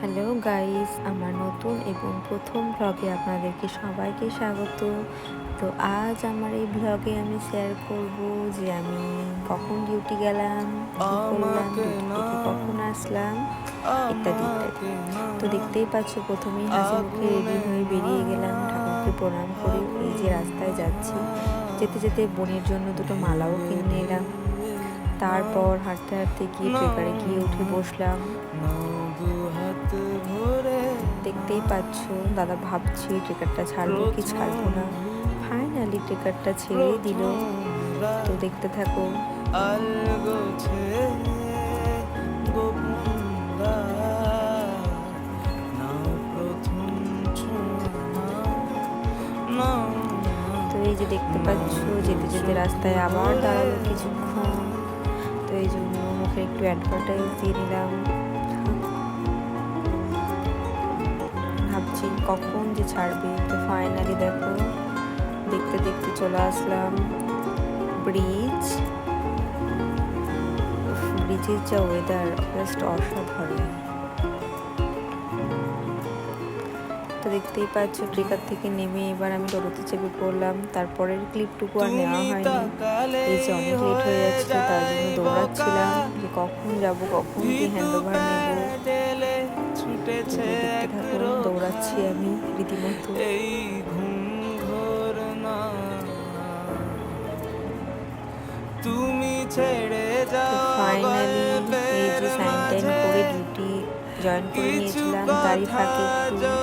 Hello guys, আমার নতুন এবং প্রথম ব্লগে আপনাদেরকে সবাইকে স্বাগত। তো আজ আমার এই ব্লগে আমি শেয়ার করব যে আমি কখন ডিউটি গেলাম, কী করলাম, ডিউটি থেকে কখন আসলাম, ইত্যাদি ইত্যাদি। তো দেখতেই পাচ্ছ, প্রথমেই হাসি মুখে রেডি হয়ে বেরিয়ে গেলাম ঠাকুরকে প্রণাম করে। এই যে রাস্তায় যাচ্ছি, যেতে যেতে বোনের জন্য দুটো মালাও কিনে এলাম। তারপর হাঁটতে হাঁটতে গিয়ে ট্রেকারে গিয়ে উঠে বসলাম। দেখতেই পাচ্ছ, দাদা ভাবছি ট্রেকারটা ছাড়বো কি ছাড়বো না। ফাইনালি ট্রেকারটা ছেড়েই দিল। তো দেখতে থাকো। তো এই যে দেখতে পাচ্ছ, যেতে যেতে রাস্তায় আবার দাঁড়ালো কিছুক্ষণ। তো এই জন্য মুখে একটু অ্যাডভার্টাইজ দিয়ে নিলাম। ভাবছি কখন যে ছাড়বে। তো ফাইনালি দেখো, দেখতে দেখতে চলে আসলাম ব্রিজের যা ওয়েদার, জাস্ট অসাধারণ। তো দেখতেই পাচ্ছ, ট্রেকার থেকে নেমে এবার আমি টোটোতে চেপে পড়লাম। তারপরের ক্লিপটুকু আর নেওয়া হয়নি। এই যে অনেক লেট হয়ে যাচ্ছিল, তার জন্য দৌড়াচ্ছিলাম যে কখন যাব, কখন কি হ্যান্ড ওভার নেব। দেখতে থাকুন, দৌড়াচ্ছি আমি রীতিমতো। ফাইনালি এই যে সাইন টাইন করে ডিউটি জয়েন করে নিয়েছিলাম, তারই ফাঁকে একটু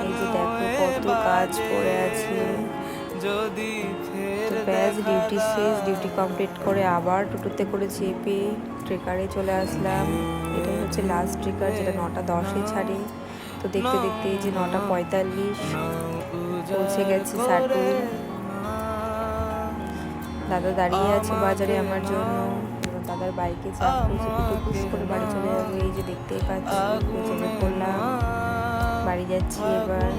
এই যে দেখো কত কাজ পড়ে আছে। তো ব্যাস ডিউটি শেষ, ডিউটি কমপ্লিট করে আবার টোটোতে করে চেপে ট্রেকারে চলে আসলাম। এটাই হচ্ছে লাস্ট ট্রেকার, যেটা 9:10-এ ছাড়ে। তো দেখতে দেখতে এই যে 9:45 পৌঁছে গেছি সাটুল। দাদা দাঁড়িয়ে আছে বাজারে আমার জন্য। দাদার বাইকে চাপ করে টুকুস করে বাড়ি চলে যাবো। এই যে দেখতেই পাচ্ছি, চেপে পড়লাম, বাড়ি যাচ্ছি এবার।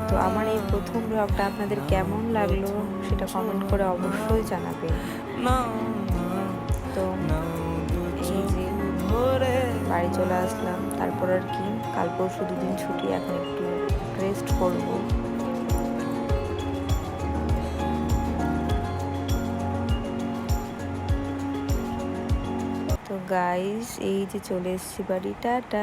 তো আমার এই প্রথম ব্লগটা আপনাদের কেমন লাগলো সেটা কমেন্ট করে অবশ্যই জানাবেন। তো এই যে বাড়ি চলে আসলাম। তারপর আর কি, কাল পরশু 2 দিন ছুটি, এখন একটু রেস্ট করবো। তো গাইস, এই যে চলে এসেছি বাড়ি। টাটা।